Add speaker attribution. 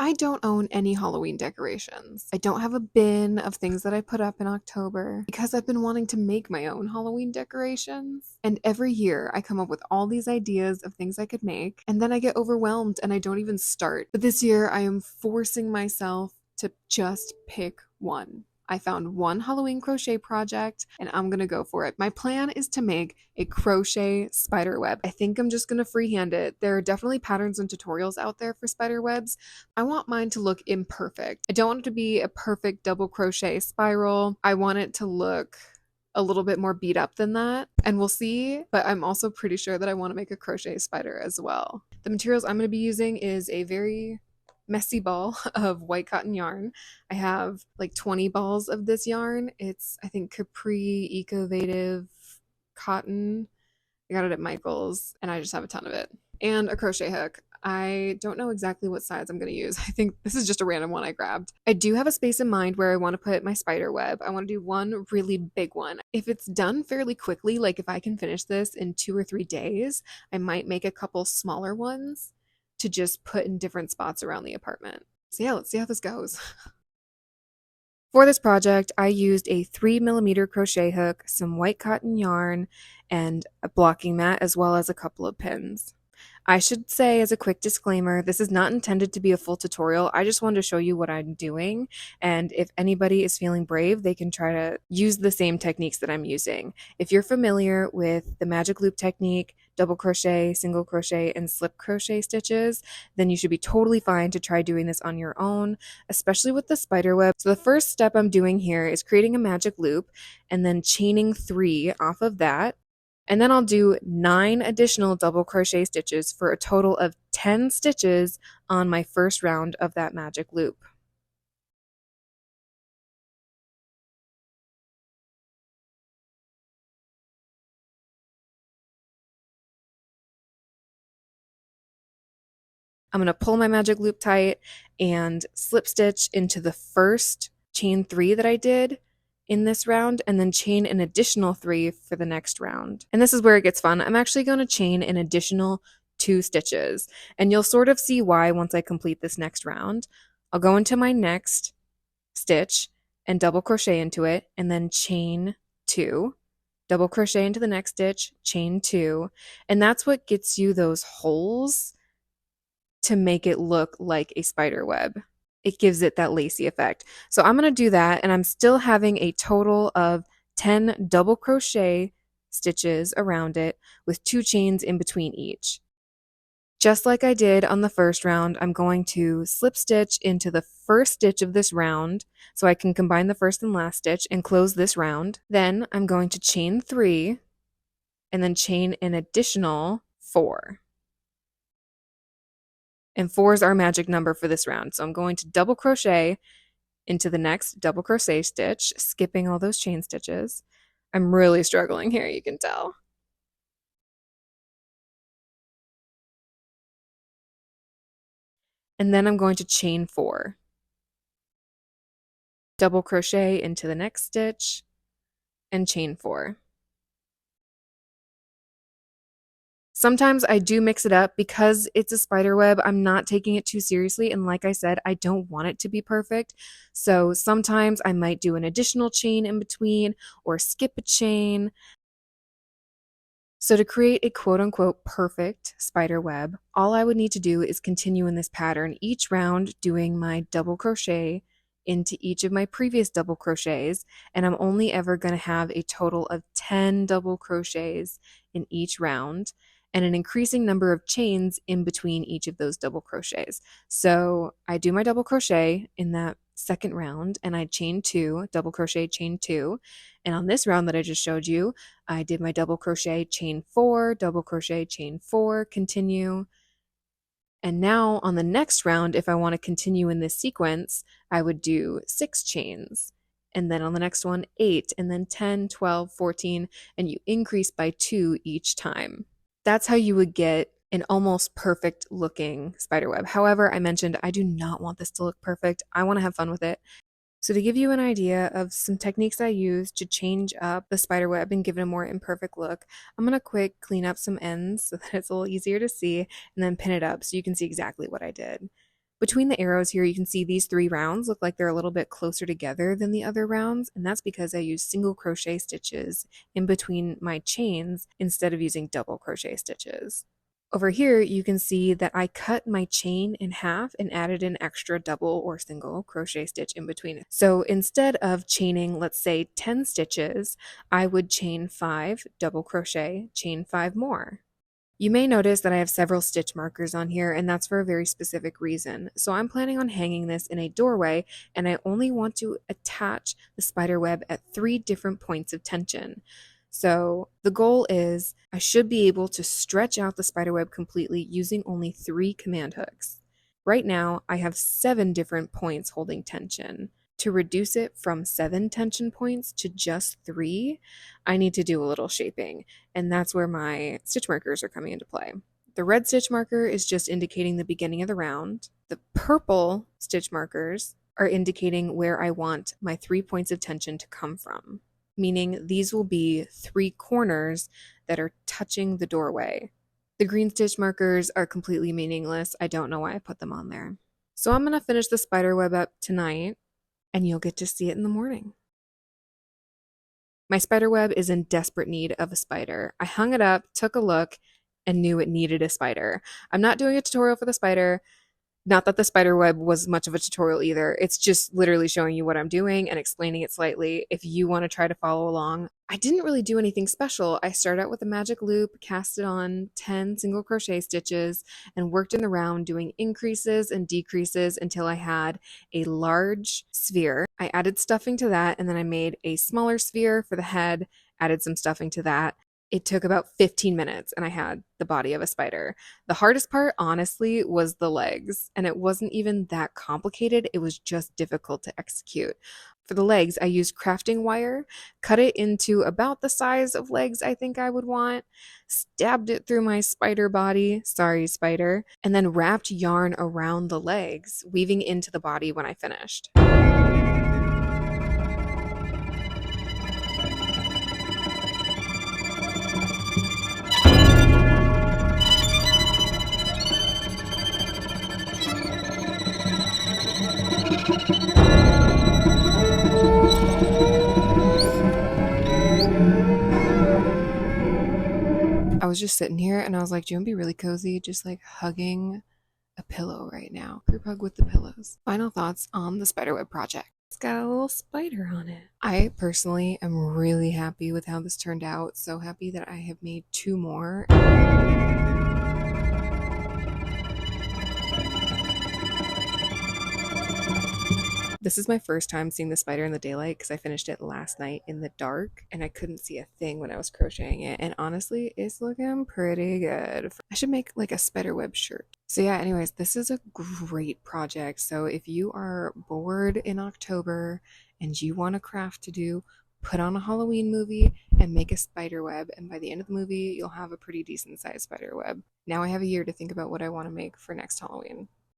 Speaker 1: I don't own any Halloween decorations. I don't have a bin of things that I put up in October because I've been wanting to make my own Halloween decorations. And every year I come up with all these ideas of things I could make, and then I get overwhelmed and I don't even start. But this year I am forcing myself to just pick one. I found one Halloween crochet project and I'm gonna go for it. My plan is to make a crochet spider web. I think I'm just gonna freehand it. There are definitely patterns and tutorials out there for spider webs. I want mine to look imperfect. I don't want it to be a perfect double crochet spiral. I want it to look a little bit more beat up than that, and we'll see, but I'm also pretty sure that I want to make a crochet spider as well. The materials I'm going to be using is a very messy ball of white cotton yarn. I have like 20 balls of this yarn. It's, I think, Capri Ecovative cotton. I got it at Michael's and I just have a ton of it. And a crochet hook. I don't know exactly what size I'm going to use. I think this is just a random one I grabbed. I do have a space in mind where I want to put my spider web. I want to do one really big one. If it's done fairly quickly, like if I can finish this in 2 or 3 days, I might make a couple smaller ones to just put in different spots around the apartment. So yeah, let's see how this goes. For this project, I used a 3mm crochet hook, some white cotton yarn, and a blocking mat, as well as a couple of pins. I should say as a quick disclaimer, this is not intended to be a full tutorial. I just wanted to show you what I'm doing, and if anybody is feeling brave, they can try to use the same techniques that I'm using. If you're familiar with the magic loop technique, double crochet, single crochet, and slip crochet stitches, then you should be totally fine to try doing this on your own, especially with the spider web. So the first step I'm doing here is creating a magic loop and then chaining 3 off of that. And then I'll do 9 additional double crochet stitches for a total of 10 stitches on my first round of that magic loop. I'm going to pull my magic loop tight and slip stitch into the first chain 3 that I did in this round, and then chain an additional 3 for the next round. And this is where it gets fun. I'm actually going to chain an additional 2 stitches, and you'll sort of see why once I complete this next round. I'll go into my next stitch and double crochet into it, and then chain 2, double crochet into the next stitch, chain 2, and that's what gets you those holes to make it look like a spider web. It gives it that lacy effect. So I'm going to do that, and I'm still having a total of 10 double crochet stitches around it with 2 chains in between each. Just like I did on the first round, I'm going to slip stitch into the first stitch of this round so I can combine the first and last stitch and close this round. Then I'm going to chain 3 and then chain an additional 4. And 4 is our magic number for this round. So I'm going to double crochet into the next double crochet stitch, skipping all those chain stitches. I'm really struggling here, you can tell. And then I'm going to chain 4. Double crochet into the next stitch and chain 4. Sometimes I do mix it up because it's a spider web. I'm not taking it too seriously, and like I said, I don't want it to be perfect. So sometimes I might do an additional chain in between or skip a chain. So to create a quote-unquote perfect spider web, all I would need to do is continue in this pattern each round, doing my double crochet into each of my previous double crochets, and I'm only ever going to have a total of 10 double crochets in each round and an increasing number of chains in between each of those double crochets. So I do my double crochet in that second round and I chain 2, double crochet, chain 2. And on this round that I just showed you, I did my double crochet, chain 4, double crochet, chain 4, continue. And now on the next round, if I want to continue in this sequence, I would do 6 chains. And then on the next one, 8, and then 10, 12, 14, and you increase by 2 each time. That's how you would get an almost perfect looking spider web. However, I mentioned I do not want this to look perfect. I want to have fun with it. So to give you an idea of some techniques I use to change up the spider web and give it a more imperfect look, I'm going to quick clean up some ends so that it's a little easier to see and then pin it up so you can see exactly what I did. Between the arrows here, you can see these 3 rounds look like they're a little bit closer together than the other rounds, and that's because I used single crochet stitches in between my chains instead of using double crochet stitches. Over here, you can see that I cut my chain in half and added an extra double or single crochet stitch in between. So instead of chaining, let's say 10 stitches, I would chain 5, double crochet, chain 5 more. You may notice that I have several stitch markers on here, and that's for a very specific reason. So I'm planning on hanging this in a doorway, and I only want to attach the spider web at 3 different points of tension. So the goal is I should be able to stretch out the spider web completely using only 3 command hooks. Right now, I have 7 different points holding tension. To reduce it from 7 tension points to just 3, I need to do a little shaping, and that's where my stitch markers are coming into play. The red stitch marker is just indicating the beginning of the round. The purple stitch markers are indicating where I want my 3 points of tension to come from, meaning these will be 3 corners that are touching the doorway. The green stitch markers are completely meaningless. I don't know why I put them on there. So I'm going to finish the spider web up tonight, and you'll get to see it in the morning. My spider web is in desperate need of a spider. I hung it up, took a look, and knew it needed a spider. I'm not doing a tutorial for the spider. Not that the spider web was much of a tutorial either. It's just literally showing you what I'm doing and explaining it slightly if you want to try to follow along. I didn't really do anything special. I started out with a magic loop, casted on 10 single crochet stitches, and worked in the round doing increases and decreases until I had a large sphere. I added stuffing to that, and then I made a smaller sphere for the head, added some stuffing to that. It took about 15 minutes and I had the body of a spider. The hardest part, honestly, was the legs, and it wasn't even that complicated. It was just difficult to execute. For the legs, I used crafting wire, cut it into about the size of legs I think I would want, stabbed it through my spider body, sorry spider, and then wrapped yarn around the legs, weaving into the body when I finished. I was just sitting here and I was like, do you want to be really cozy? Just like hugging a pillow right now. Group hug with the pillows. Final thoughts on the spiderweb project. It's got a little spider on it. I personally am really happy with how this turned out. So happy that I have made 2 more. This is my first time seeing the spider in the daylight because I finished it last night in the dark and I couldn't see a thing when I was crocheting it. And honestly, it's looking pretty good. I should make like a spider web shirt. So yeah, anyways, this is a great project. So if you are bored in October and you want a craft to do, put on a Halloween movie and make a spider web. And by the end of the movie, you'll have a pretty decent sized spider web. Now I have a year to think about what I want to make for next Halloween.